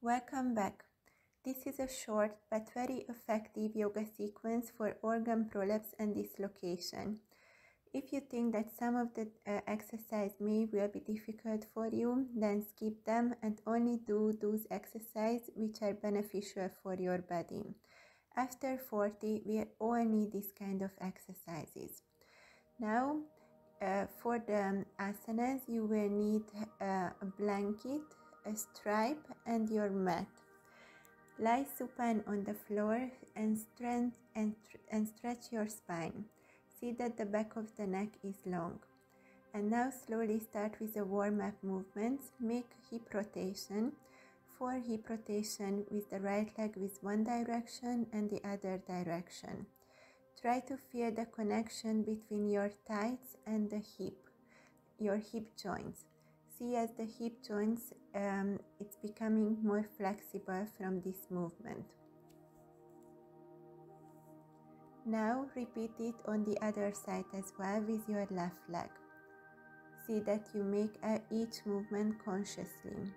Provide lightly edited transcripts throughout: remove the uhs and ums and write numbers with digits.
Welcome back. This is a short but very effective yoga sequence for organ prolapse and dislocation. If you think that some of the exercise will be difficult for you, then skip them and only do those exercises which are beneficial for your body. After 40, we all need this kind of exercises. Now, for the asanas, you will need a blanket, a stripe, and your mat. Lie supine on the floor and stretch your spine. See that the back of the neck is long. And now slowly start with the warm-up movements. Make hip rotation. 4 hip rotation with the right leg with one direction and the other direction. Try to feel the connection between your thighs and the hip, your hip joints. See as the hip joints, it's becoming more flexible from this movement. Now repeat it on the other side as well with your left leg. See that you make each movement consciously.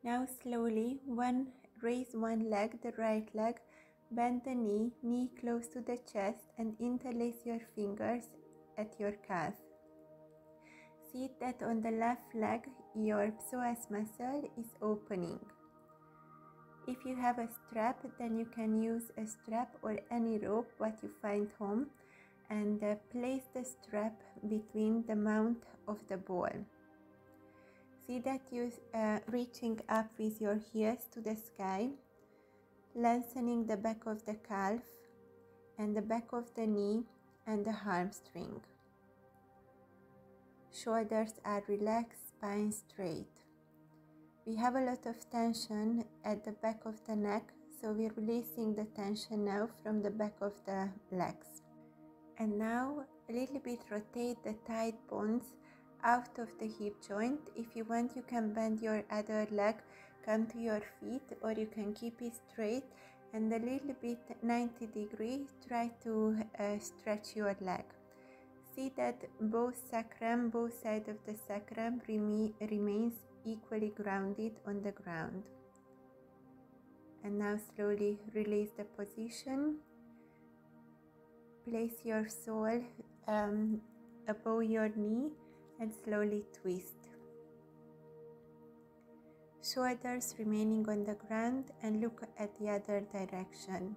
Now slowly, raise one leg, the right leg, bend the knee close to the chest and interlace your fingers at your calf. See that on the left leg, your psoas muscle is opening. If you have a strap, then you can use a strap or any rope what you find home and place the strap between the mount of the ball. See that you reaching up with your heels to the sky, lengthening the back of the calf and the back of the knee and the hamstring. Shoulders are relaxed, spine straight. We have a lot of tension at the back of the neck, so we're releasing the tension now from the back of the legs. And now a little bit rotate the tight bones out of the hip joint. If you want, you can bend your other leg, come to your feet, or you can keep it straight and a little bit 90 degrees, try to stretch your leg. See that both sides of the sacrum remains equally grounded on the ground. And now slowly release the position. Place your sole above your knee and slowly twist. Shoulders remaining on the ground and look at the other direction.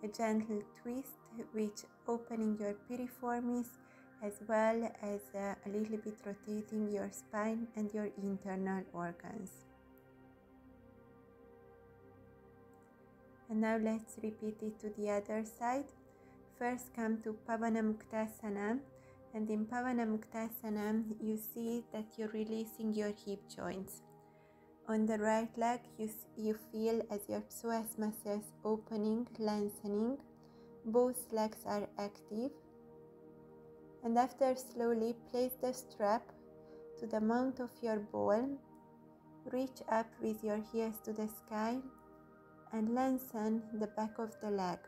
A gentle twist which opening your piriformis as well as a little bit rotating your spine and your internal organs. And now let's repeat it to the other side. First come to Pavanamuktasana. And in Pavanamuktasana, you see that you're releasing your hip joints. On the right leg, you feel as your psoas muscles opening, lengthening. Both legs are active. And after slowly place the strap to the mount of your ball. Reach up with your heels to the sky and lengthen the back of the leg,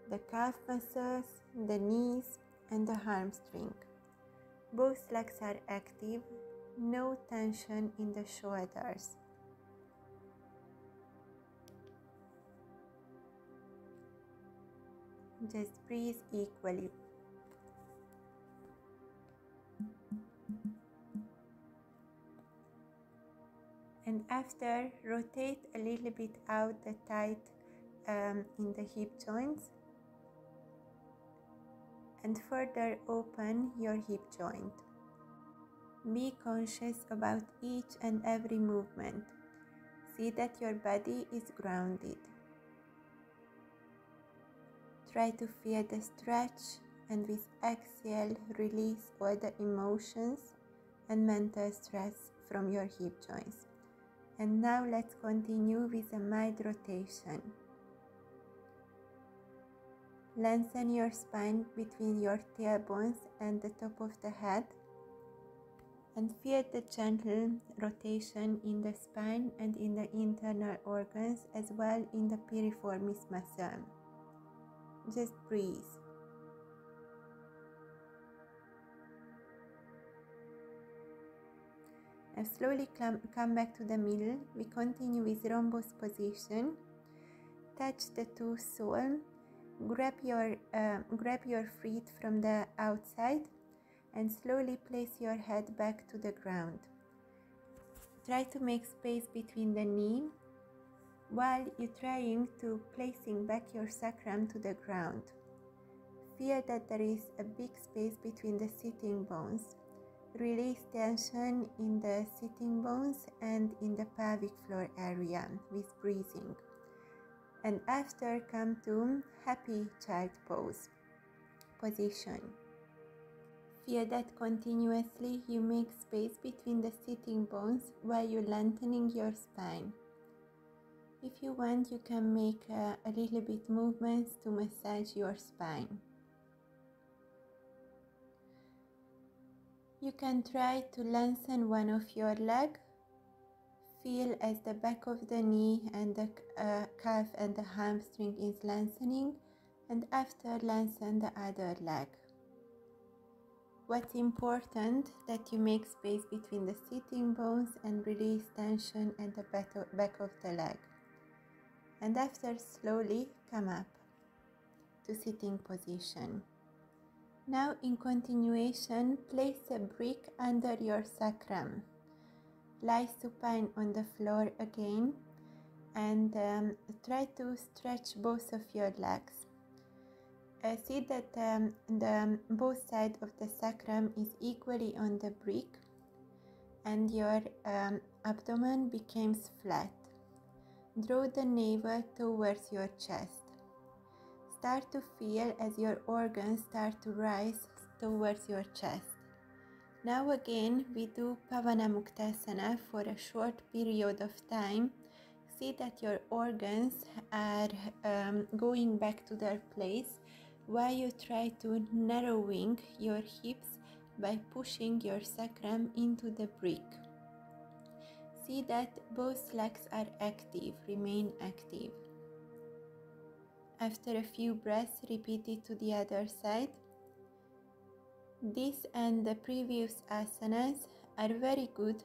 the calf muscles, the knees, and the hamstring. Both legs are active, no tension in the shoulders. Just breathe equally. And after, rotate a little bit out the tight in the hip joints. And further open your hip joint. Be conscious about each and every movement. See that your body is grounded. Try to feel the stretch and with exhale release all the emotions and mental stress from your hip joints. And now let's continue with a mild rotation. Lengthen your spine between your tailbones and the top of the head. and feel the gentle rotation in the spine and in the internal organs, as well in the piriformis muscle. Just breathe. And slowly come back to the middle. We continue with rhombus position. Touch the two soles. Grab your feet from the outside and slowly place your head back to the ground. Try to make space between the knee while you're trying to placing back your sacrum to the ground. Feel that there is a big space between the sitting bones. Release tension in the sitting bones and in the pelvic floor area with breathing. And after, come to happy child pose position. Feel that continuously you make space between the sitting bones while you're lengthening your spine. If you want, you can make a little bit movements to massage your spine. You can try to lengthen one of your legs. Feel as the back of the knee and the calf and the hamstring is lengthening, and after lengthen the other leg. What's important that you make space between the sitting bones and release tension at the back of the leg. And after, slowly come up to sitting position. Now in continuation, place a brick under your sacrum. Lie supine on the floor again and try to stretch both of your legs. See that both sides of the sacrum is equally on the brick and your abdomen becomes flat. Draw the navel towards your chest. Start to feel as your organs start to rise towards your chest. Now again we do Pavanamuktasana for a short period of time. See that your organs are going back to their place while you try to narrowing your hips by pushing your sacrum into the brick. See that both legs are active, remain active. After a few breaths, repeat it to the other side. This and the previous asanas are very good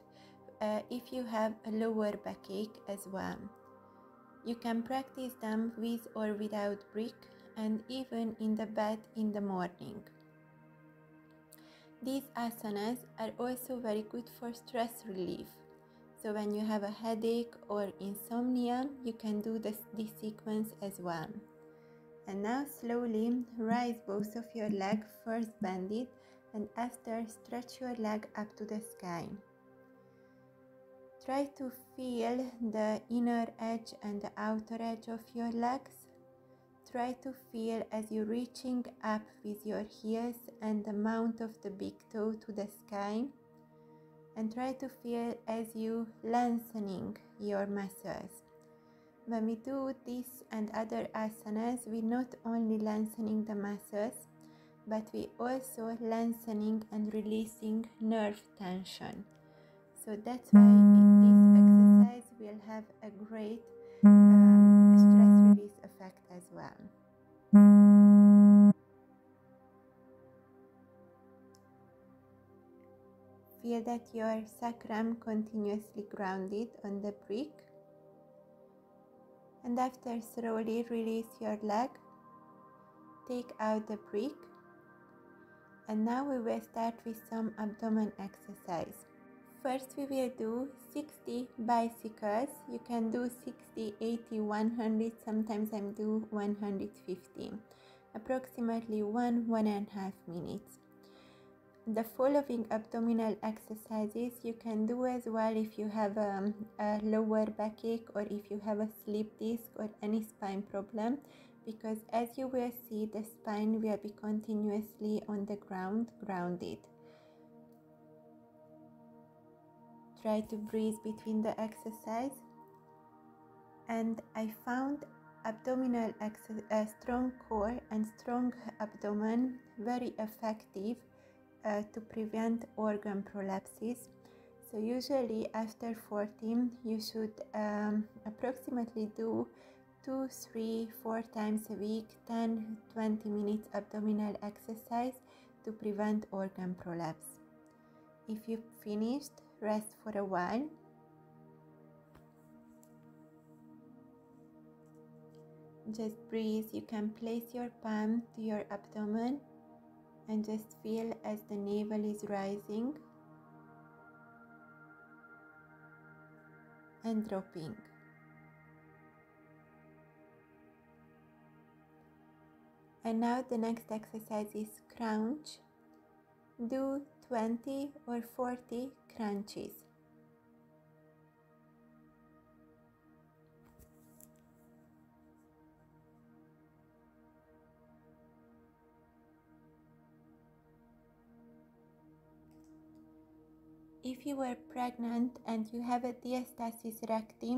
if you have a lower backache as well. You can practice them with or without brick and even in the bed in the morning. These asanas are also very good for stress relief. So when you have a headache or insomnia, you can do this sequence as well. And now slowly rise both of your legs, first bend it, and after stretch your leg up to the sky. Try to feel the inner edge and the outer edge of your legs. Try to feel as you're reaching up with your heels and the mount of the big toe to the sky. And try to feel as you lengthening your muscles. When we do this and other asanas, we not only lengthening the muscles, but we also lengthening and releasing nerve tension. So that's why this exercise will have a great stress release effect as well. Feel that your sacrum continuously grounded on the brick. And after, slowly release your leg. Take out the brick. And now we will start with some abdomen exercise. First we will do 60 bicycles. You can do 60, 80, 100, sometimes I do 150. Approximately 1.5 minutes. The following abdominal exercises you can do as well if you have a lower backache or if you have a slip disc or any spine problem, because as you will see, the spine will be continuously on the ground, grounded. Try to breathe between the exercise. And I found abdominal strong core and strong abdomen very effective to prevent organ prolapses. So usually after 40, you should approximately do 2, 3, 4 times a week, 10-20 minutes abdominal exercise to prevent organ prolapse. If you've finished, rest for a while. Just breathe. You can place your palm to your abdomen and just feel as the navel is rising and dropping. And now the next exercise is crunch. Do 20 or 40 crunches. If you were pregnant and you have a diastasis recti,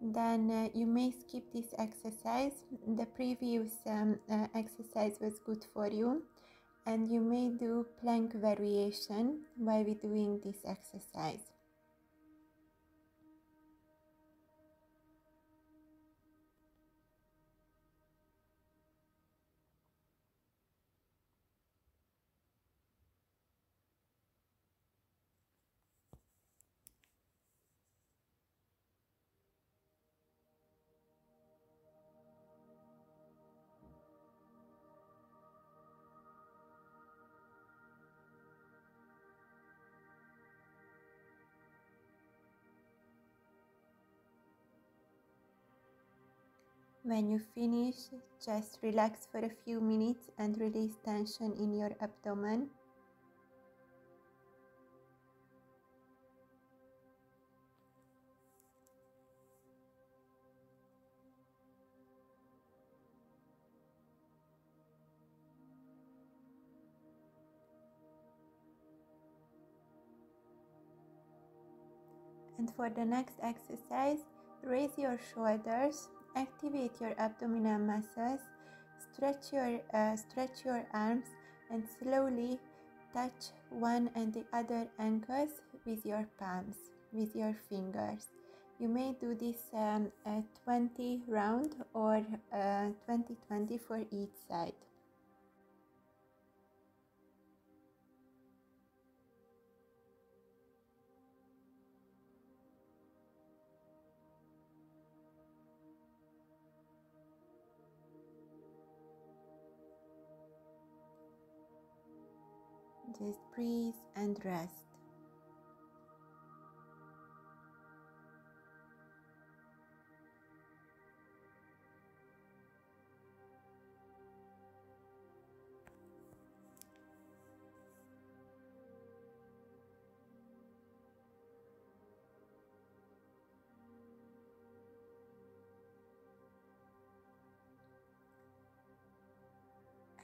then you may skip this exercise. The previous exercise was good for you, and you may do plank variation while we're doing this exercise. When you finish, just relax for a few minutes and release tension in your abdomen. And for the next exercise, raise your shoulders, activate your abdominal muscles, stretch your arms, and slowly touch one and the other ankles with your palms, with your fingers. You may do this 20 round or 20 for each side. Just breathe and rest.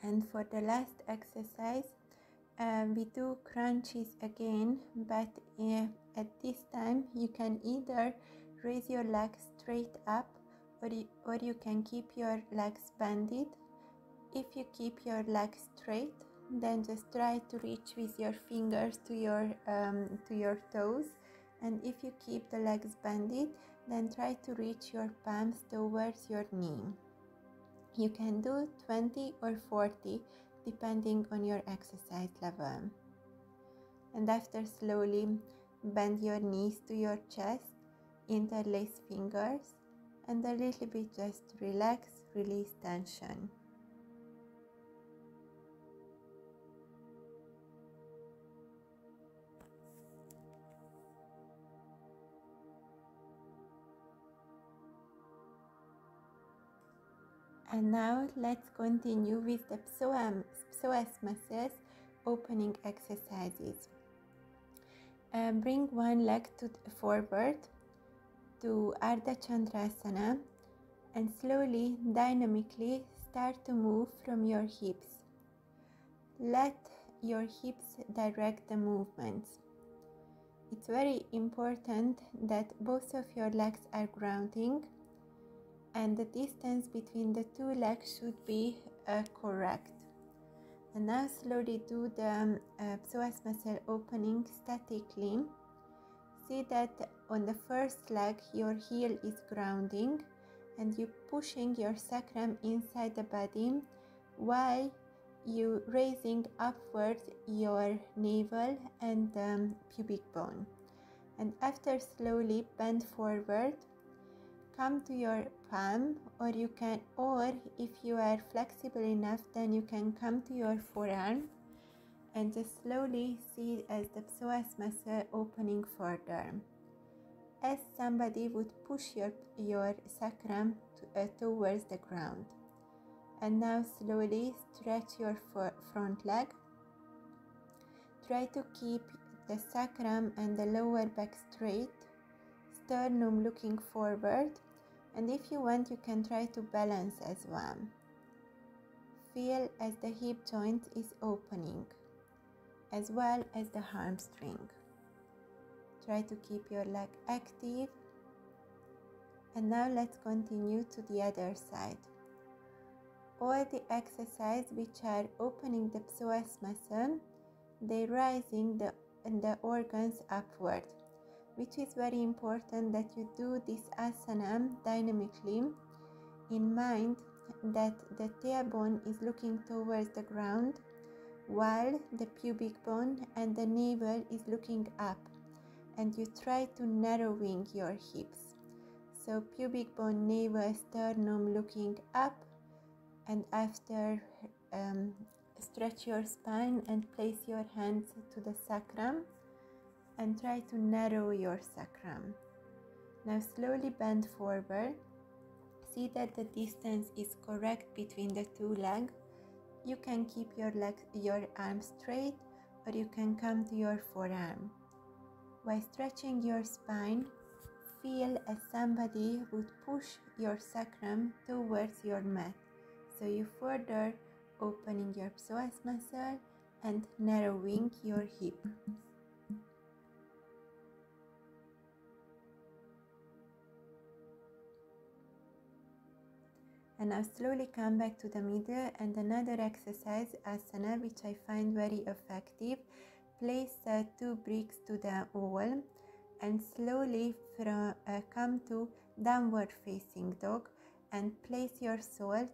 And for the last exercise, we do crunches again, but at this time you can either raise your legs straight up or you can keep your legs bended. If you keep your legs straight, then just try to reach with your fingers to your toes, and if you keep the legs bended, then try to reach your palms towards your knee. You can do 20 or 40 depending on your exercise level. And after, slowly bend your knees to your chest, interlace fingers, and a little bit just relax, release tension. And now let's continue with the psoas muscles opening exercises. Bring one leg forward to Ardha Chandrasana and slowly, dynamically start to move from your hips. Let your hips direct the movements. It's very important that both of your legs are grounding, and the distance between the two legs should be correct. And now slowly do the psoas muscle opening statically. See that on the first leg your heel is grounding and you pushing your sacrum inside the body while you raising upward your navel and pubic bone. And after slowly bend forward, come to your palm, or if you are flexible enough, then you can come to your forearm and just slowly see as the psoas muscle opening further, as somebody would push your sacrum towards the ground. And now slowly stretch your front leg. Try to keep the sacrum and the lower back straight, sternum looking forward, and if you want you can try to balance as well. Feel as the hip joint is opening, as well as the hamstring. Try to keep your leg active. And now let's continue to the other side. All the exercises which are opening the psoas muscle, they rising the organs upward, which is very important that you do this asana dynamically in mind that the tailbone is looking towards the ground while the pubic bone and the navel is looking up, and you try to narrowing your hips. So pubic bone, navel, sternum looking up, and after stretch your spine and place your hands to the sacrum and try to narrow your sacrum. Now slowly bend forward. See that the distance is correct between the two legs. You can keep your arm straight, or you can come to your forearm. While stretching your spine, feel as somebody would push your sacrum towards your mat. So you further opening your psoas muscle and narrowing your hip. And now slowly come back to the middle, and another exercise, asana, which I find very effective. Place 2 bricks to the wall and slowly come to downward facing dog and place your sole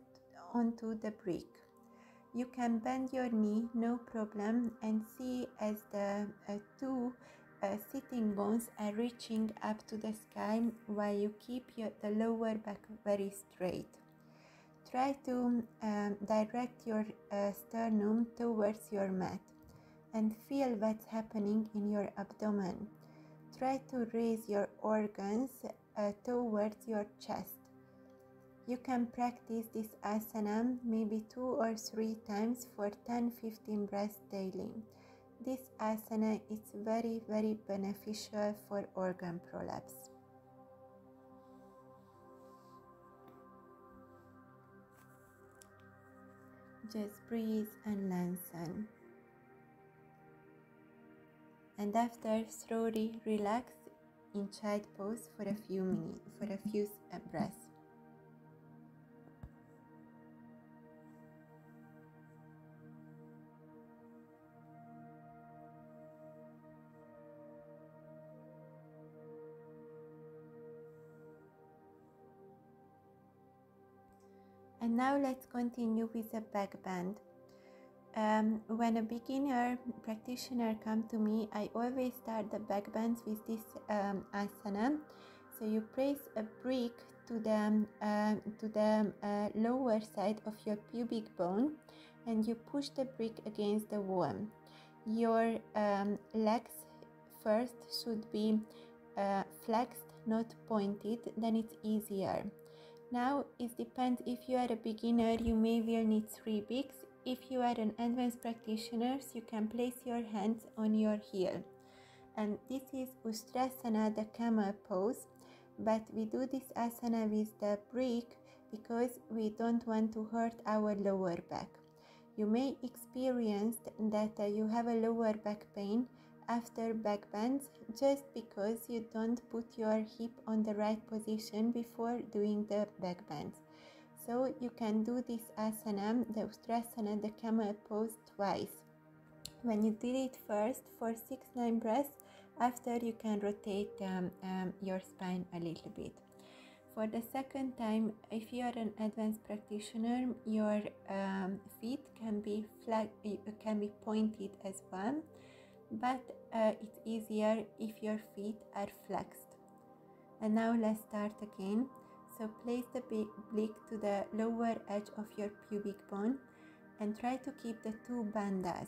onto the brick. You can bend your knee, no problem, and see as the two sitting bones are reaching up to the sky while you keep the lower back very straight. Try to direct your sternum towards your mat and feel what's happening in your abdomen. Try to raise your organs towards your chest. You can practice this asana maybe 2 or 3 times for 10-15 breaths daily. This asana is very, very beneficial for organ prolapse. Just breathe and lengthen. And after, slowly relax in child pose for a few minutes, for a few breaths. And now let's continue with the back bend. When a beginner practitioner come to me, I always start the back bends with this asana. So you place a brick to the lower side of your pubic bone, and you push the brick against the wall. Your legs first should be flexed, not pointed, then it's easier. Now it depends. If you are a beginner, you may will need 3 bricks. If you are an advanced practitioner, you can place your hands on your heel. And this is Ustrasana, the camel pose, but we do this asana with the brick because we don't want to hurt our lower back. You may experience that you have a lower back pain after back bends just because you don't put your hip on the right position before doing the back bends. So you can do this asana, the ustrasana, the camel pose, twice. When you did it first for 6-9 breaths, after you can rotate your spine a little bit. For the second time, if you are an advanced practitioner, your feet can be flat, can be pointed as well, but it's easier if your feet are flexed. And now let's start again. So place the blick to the lower edge of your pubic bone and try to keep the two bandhas.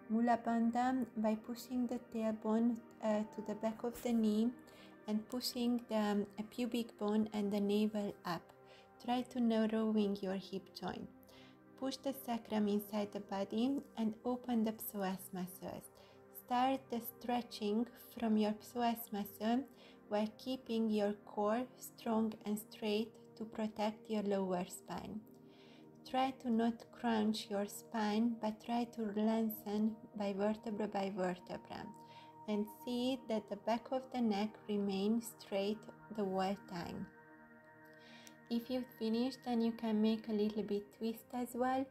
Mula bandha by pushing the tailbone to the back of the knee and pushing the pubic bone and the navel up. Try to narrowing your hip joint. Push the sacrum inside the body and open the psoas muscles. Start the stretching from your psoas muscle while keeping your core strong and straight to protect your lower spine. Try to not crunch your spine, but try to lengthen by vertebra, and see that the back of the neck remains straight the whole time. If you finish, then you can make a little bit twist as well,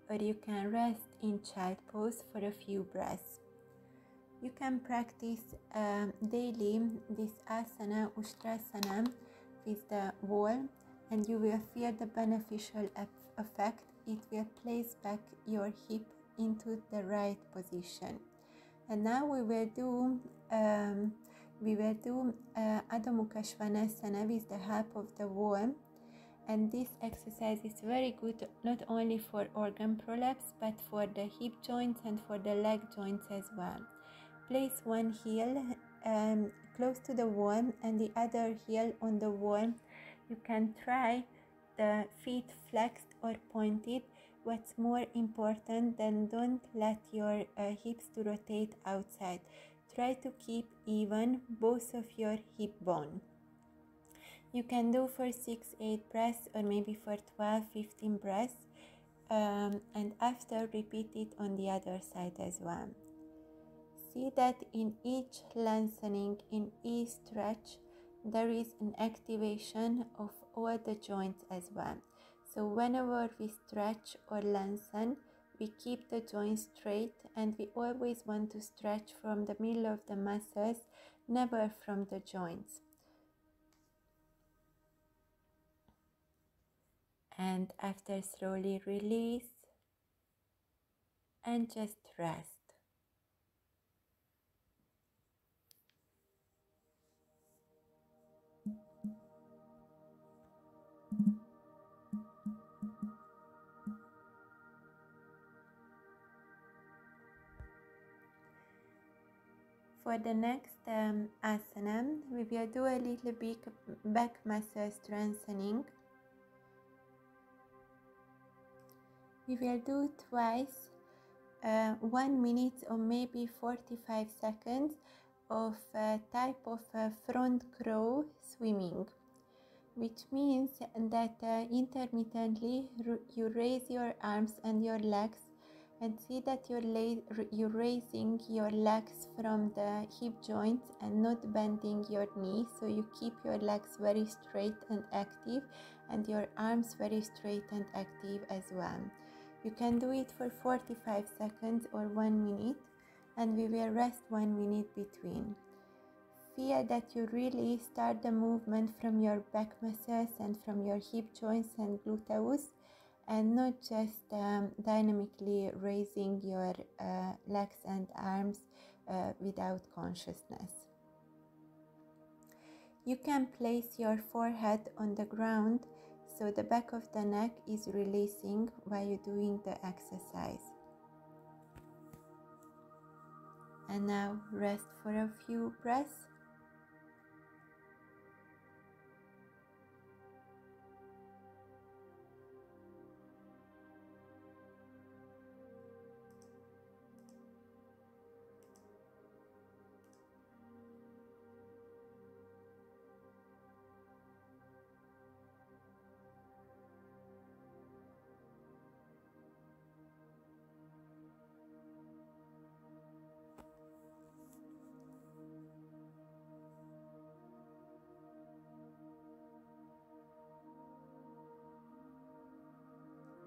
or you can rest in child pose for a few breaths. You can practice daily this asana, ustrasana, with the wall, and you will feel the beneficial effect. It will place back your hip into the right position. And now we will do Adho Mukha Svanasana with the help of the wall. And this exercise is very good not only for organ prolapse, but for the hip joints and for the leg joints as well. Place one heel close to the wall and the other heel on the wall. You can try the feet flexed or pointed. What's more important, then don't let your hips to rotate outside. Try to keep even both of your hip bone. You can do for 6-8 breaths or maybe for 12-15 breaths, and after repeat it on the other side as well. See that in each lengthening, in each stretch, there is an activation of all the joints as well. So whenever we stretch or lengthen, we keep the joints straight, and we always want to stretch from the middle of the muscles, never from the joints. And after slowly release and just rest. For the next asana, we will do a little bit back muscle strengthening. We will do twice 1 minute or maybe 45 seconds of a type of front crawl swimming, which means that intermittently you raise your arms and your legs, and see that you're raising your legs from the hip joints and not bending your knees, so you keep your legs very straight and active and your arms very straight and active as well. You can do it for 45 seconds or 1 minute, and we will rest 1 minute between. Feel that you really start the movement from your back muscles and from your hip joints and gluteus, and not just dynamically raising your legs and arms without consciousness. You can place your forehead on the ground so the back of the neck is releasing while you're doing the exercise. And now rest for a few breaths.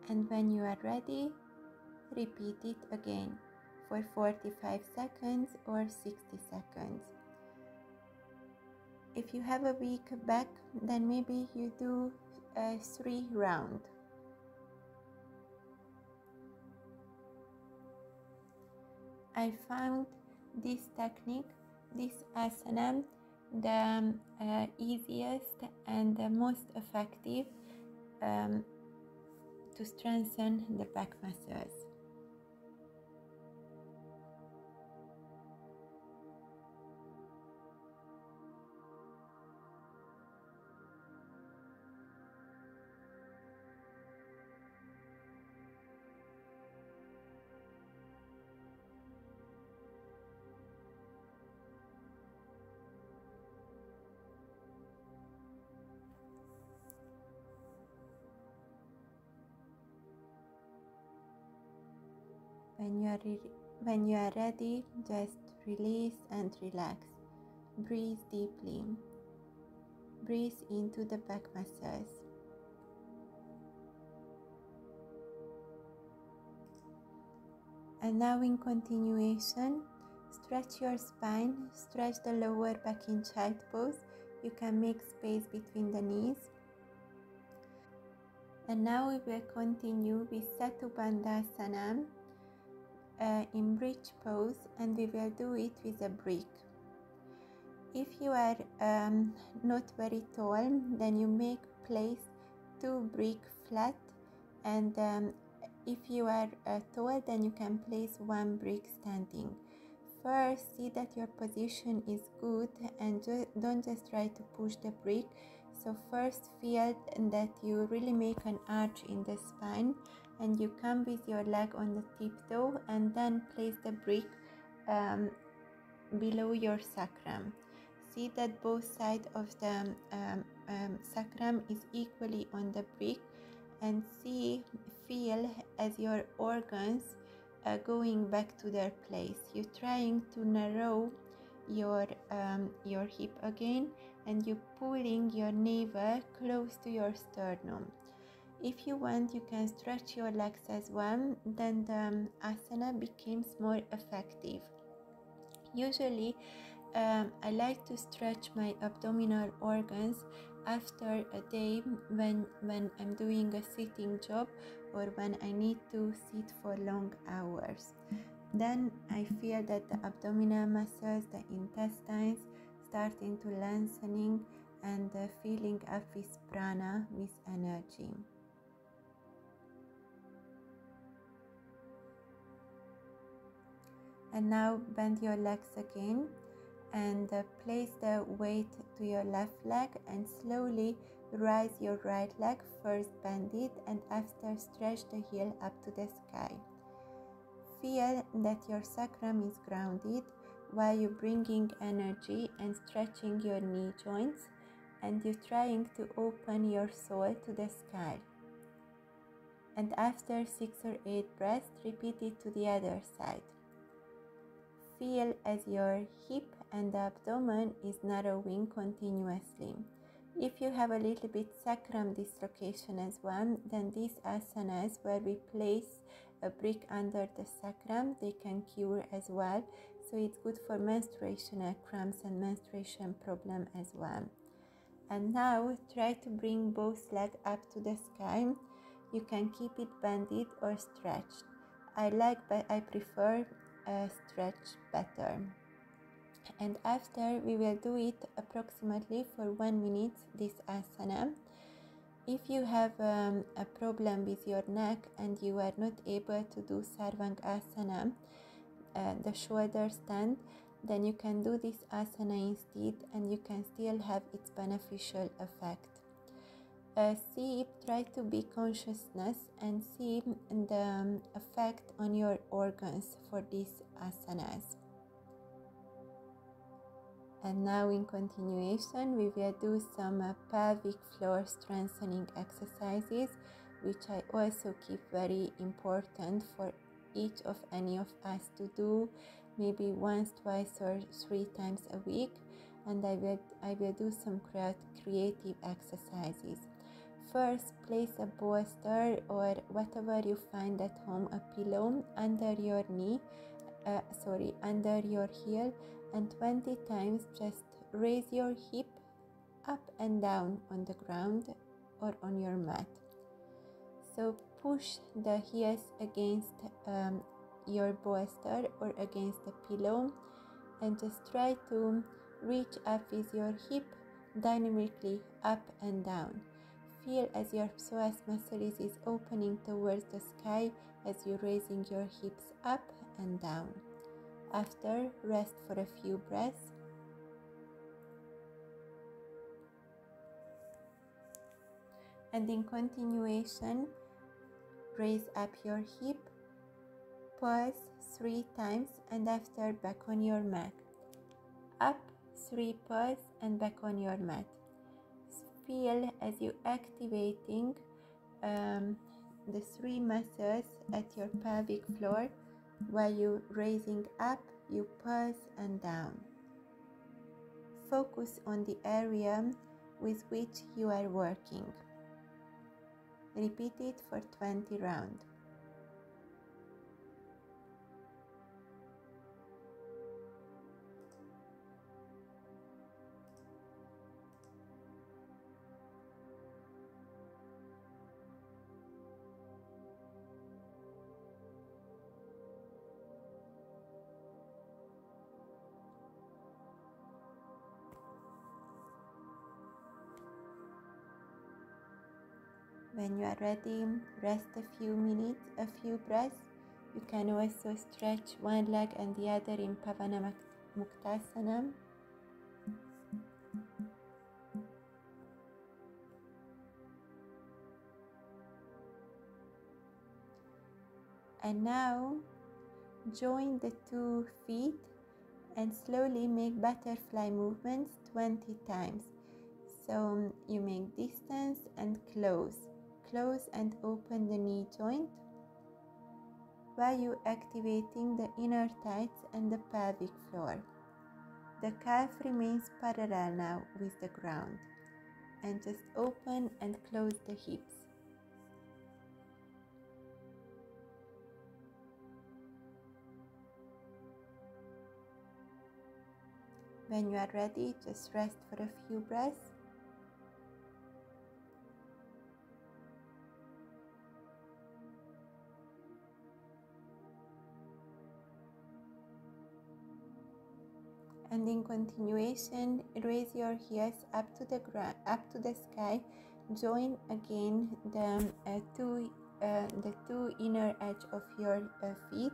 And when you are ready, repeat it again for 45 seconds or 60 seconds. If you have a weak back, then maybe you do 3 rounds. I found this technique, this asana, the easiest and the most effective to strengthen the back muscles. When you are ready, just release and relax. Breathe deeply. Breathe into the back muscles. And now in continuation, stretch your spine, stretch the lower back in child pose. You can make space between the knees. And now we will continue with Setu Bandhasana in bridge pose, and we will do it with a brick. If you are not very tall, then you make place 2 bricks flat, and if you are tall, then you can place 1 brick standing. First, see that your position is good and don't just try to push the brick. So first feel that you really make an arch in the spine, and you come with your leg on the tiptoe and then place the brick below your sacrum. See that both sides of the sacrum is equally on the brick, and feel as your organs going back to their place. You're trying to narrow your hip again, and you're pulling your navel close to your sternum. If you want, you can stretch your legs as well, then the asana becomes more effective. Usually I like to stretch my abdominal organs after a day when I'm doing a sitting job or when I need to sit for long hours. Then I feel that the abdominal muscles, the intestines starting to lengthening and filling up with prana, with energy. And now bend your legs again and place the weight to your left leg and slowly rise your right leg. First bend it and after stretch the heel up to the sky. Feel that your sacrum is grounded while you're bringing energy and stretching your knee joints, and you're trying to open your soul to the sky. And after 6 or 8 breaths, repeat it to the other side. Feel as your hip and the abdomen is narrowing continuously. If you have a little bit sacrum dislocation as well, then these asanas where we place a brick under the sacrum, they can cure as well. So it's good for menstruational cramps and menstruation problem as well. And now try to bring both legs up to the sky. You can keep it bended or stretched. I prefer stretch better. And after we will do it approximately for 1 minute, this asana. If you have a problem with your neck and you are not able to do sarvangasana, the shoulder stand, then you can do this asana instead and you can still have its beneficial effect. Try to be consciousness and see the effect on your organs for these asanas. And now in continuation, we will do some pelvic floor strengthening exercises, which I also keep very important for each of any of us to do, maybe once, twice, or 3 times a week. And I will do some creative exercises. First, place a bolster or whatever you find at home, a pillow, under your under your heel, and 20 times just raise your hip up and down on the ground or on your mat. So push the heels against your bolster or against the pillow, and just try to reach up with your hip dynamically up and down. Feel as your psoas muscle is opening towards the sky as you're raising your hips up and down. After, rest for a few breaths. And in continuation, raise up your hip, pause 3 times, and after back on your mat. Up, 3, pause, and back on your mat. Feel as you activating the 3 muscles at your pelvic floor while you raising up, you pause and down. Focus on the area with which you are working. Repeat it for 20 rounds. When you are ready, rest a few minutes, a few breaths. You can also stretch one leg and the other in Pavana Muktasana. And now, join the 2 feet and slowly make butterfly movements 20 times. So you make distance and close. Close and open the knee joint while you activating the inner thighs and the pelvic floor. The calf remains parallel now with the ground, and just open and close the hips. When you are ready, just rest for a few breaths. And in continuation, raise your heels up to the ground, up to the sky. Join again the two inner edge of your feet,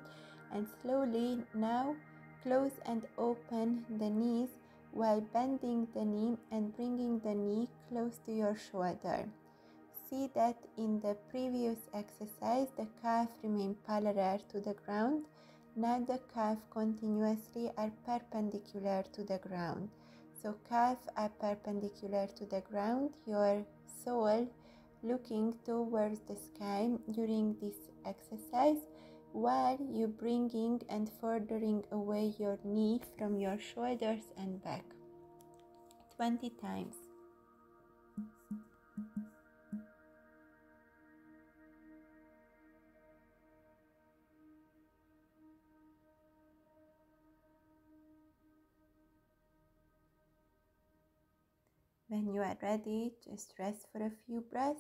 and slowly now close and open the knees while bending the knee and bringing the knee close to your shoulder. See that in the previous exercise, the calf remained parallel to the ground. Now the calf continuously are perpendicular to the ground. So calf are perpendicular to the ground, your sole looking towards the sky during this exercise, while you bringing and furthering away your knee from your shoulders and back. 20 times. When you are ready, just rest for a few breaths.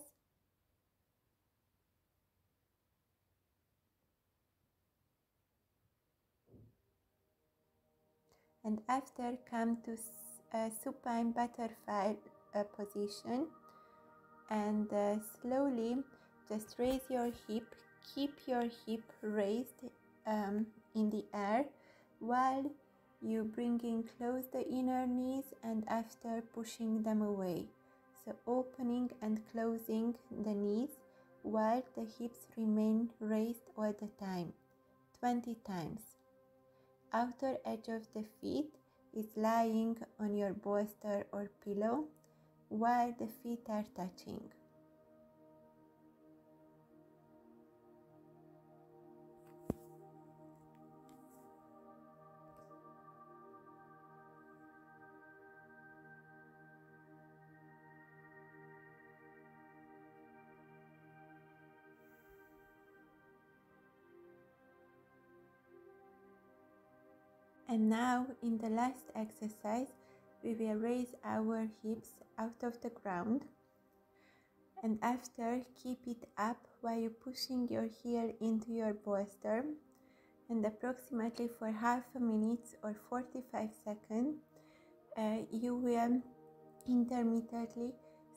And after, come to supine butterfly position, and slowly just raise your hip. Keep your hip raised in the air while you bringing close the inner knees, and after pushing them away. So opening and closing the knees while the hips remain raised all the time. 20 times. Outer edge of the feet is lying on your bolster or pillow while the feet are touching. And now in the last exercise, we will raise our hips out of the ground. And after, keep it up while you're pushing your heel into your bolster. And approximately for half a minute or 45 seconds, you will intermittently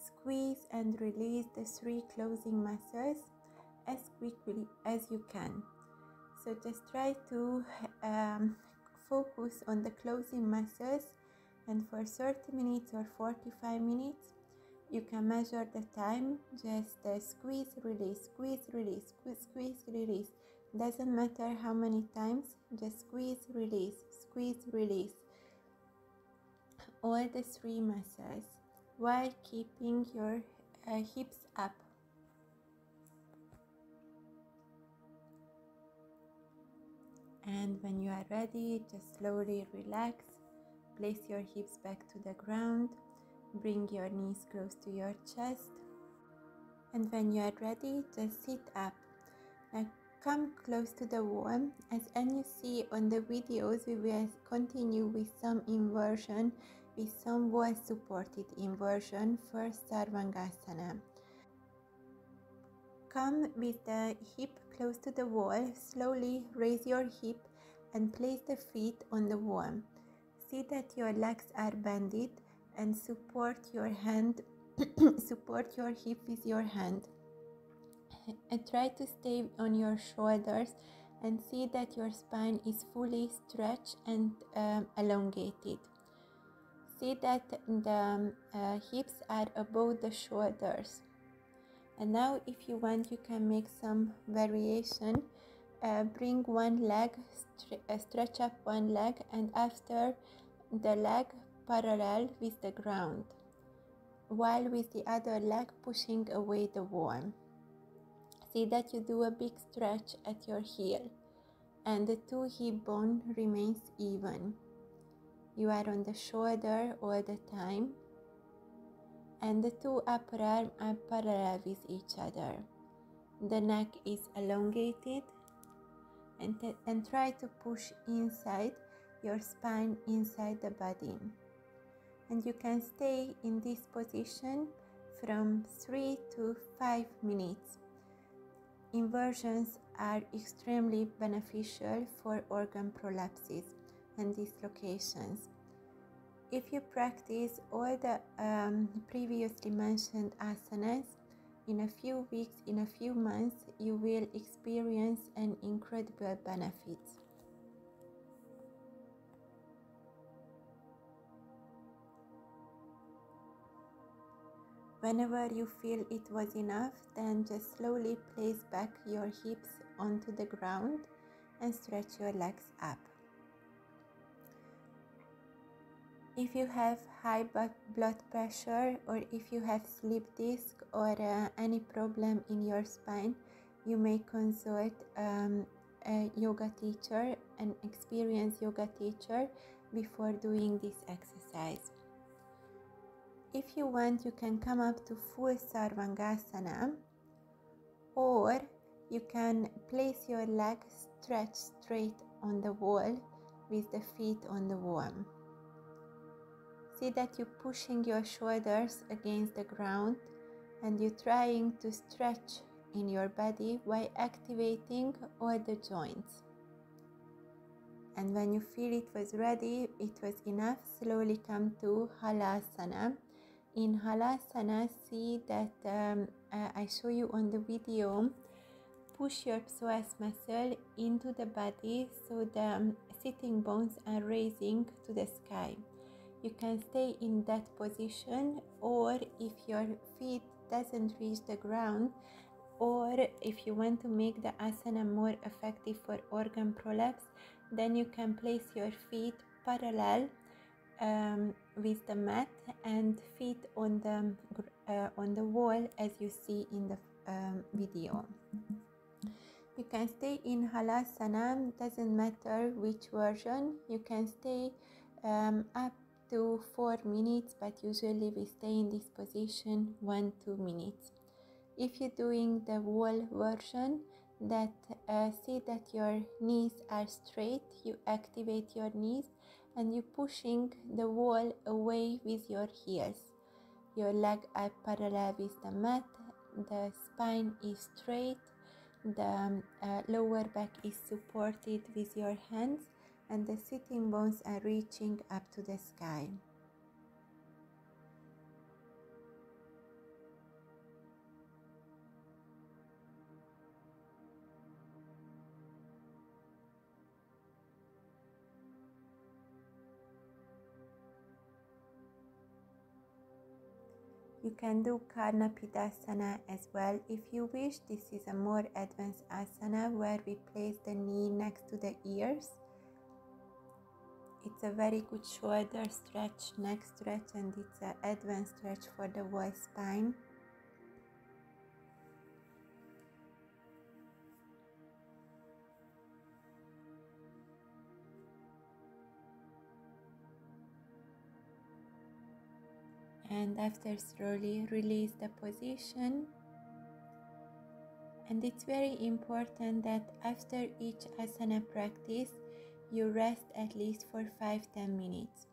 squeeze and release the 3 closing muscles as quickly as you can. So just try to focus on the closing muscles, and for 30 minutes or 45 minutes you can measure the time. Just squeeze, release, squeeze, release, squeeze, release. Doesn't matter how many times, just squeeze, release, squeeze, release all the 3 muscles while keeping your hips up. And when you are ready, just slowly relax, place your hips back to the ground, bring your knees close to your chest, and when you are ready, just sit up. Now come close to the wall. As you see on the videos, we will continue with some inversion, with some wall supported inversion for Sarvangasana. Come with the hip close to the wall, slowly raise your hip and place the feet on the wall. See that your legs are bended and support your hand, support your hip with your hand. And try to stay on your shoulders and see that your spine is fully stretched and elongated. See that the hips are above the shoulders. And now if you want, you can make some variation. Bring one leg, stretch up one leg, and after the leg parallel with the ground, while with the other leg pushing away the wall. See that you do a big stretch at your heel and the 2 hip bone remains even. You are on the shoulder all the time, and the 2 upper arms are parallel with each other. The neck is elongated, and try to push inside your spine, inside the body. And you can stay in this position from 3 to 5 minutes. Inversions are extremely beneficial for organ prolapses and dislocations. If you practice all the previously mentioned asanas, in a few weeks, in a few months, you will experience an incredible benefit. Whenever you feel it was enough, then just slowly place back your hips onto the ground and stretch your legs up. If you have high blood pressure, or if you have slip disc or any problem in your spine, you may consult a yoga teacher, an experienced yoga teacher, before doing this exercise. If you want, you can come up to full Sarvangasana, or you can place your legs stretched straight on the wall with the feet on the wall. See that you're pushing your shoulders against the ground and you're trying to stretch in your body while activating all the joints. And when you feel it was ready, it was enough, slowly come to Halasana. In Halasana, see that I show you on the video, push your psoas muscle into the body so the sitting bones are raising to the sky. You can stay in that position, or if your feet doesn't reach the ground, or if you want to make the asana more effective for organ prolapse, then you can place your feet parallel with the mat and feet on the wall, as you see in the video. You can stay in Halasana, doesn't matter which version. You can stay up to 4 minutes, but usually we stay in this position 1-2 minutes. If you're doing the wall version, that see that your knees are straight. You activate your knees and you pushing the wall away with your heels. Your legs are parallel with the mat, the spine is straight, the lower back is supported with your hands, and the sitting bones are reaching up to the sky. You can do Karnapidasana as well if you wish. This is a more advanced asana where we place the knee next to the ears. It's a very good shoulder stretch, neck stretch, and it's an advanced stretch for the whole spine. And after slowly release the position. And it's very important that after each asana practice, you rest at least for 5-10 minutes.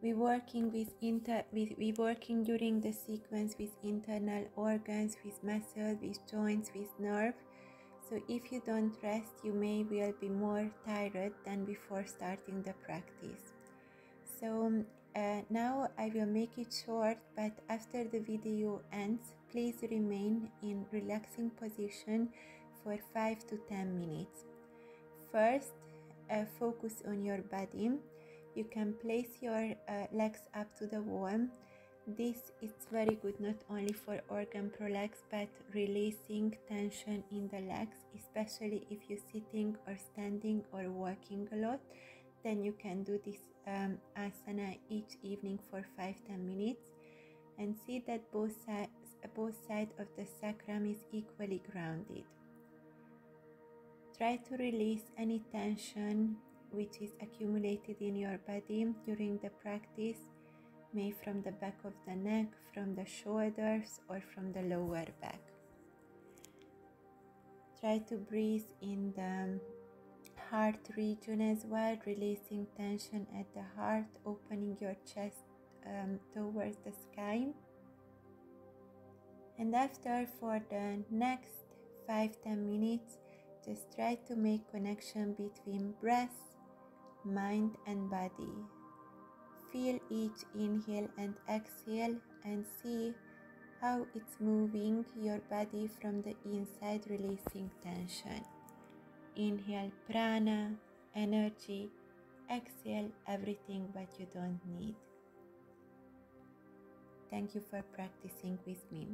We working during the sequence with internal organs, with muscle, with joints, with nerve. So if you don't rest, you may well be more tired than before starting the practice. So now I will make it short, but after the video ends, please remain in relaxing position for 5 to 10 minutes. First, focus on your body. You can place your legs up to the wall. This is very good not only for organ prolapse but releasing tension in the legs, especially if you're sitting or standing or walking a lot. Then you can do this asana each evening for 5-10 minutes and see that both sides of the sacrum is equally grounded. Try to release any tension which is accumulated in your body during the practice, maybe from the back of the neck, from the shoulders, or from the lower back. Try to breathe in the heart region as well, releasing tension at the heart, opening your chest towards the sky. And after, for the next 5-10 minutes, just try to make connection between breath, mind and body. Feel each inhale and exhale and see how it's moving your body from the inside, releasing tension. Inhale prana, energy. Exhale everything but you don't need. Thank you for practicing with me.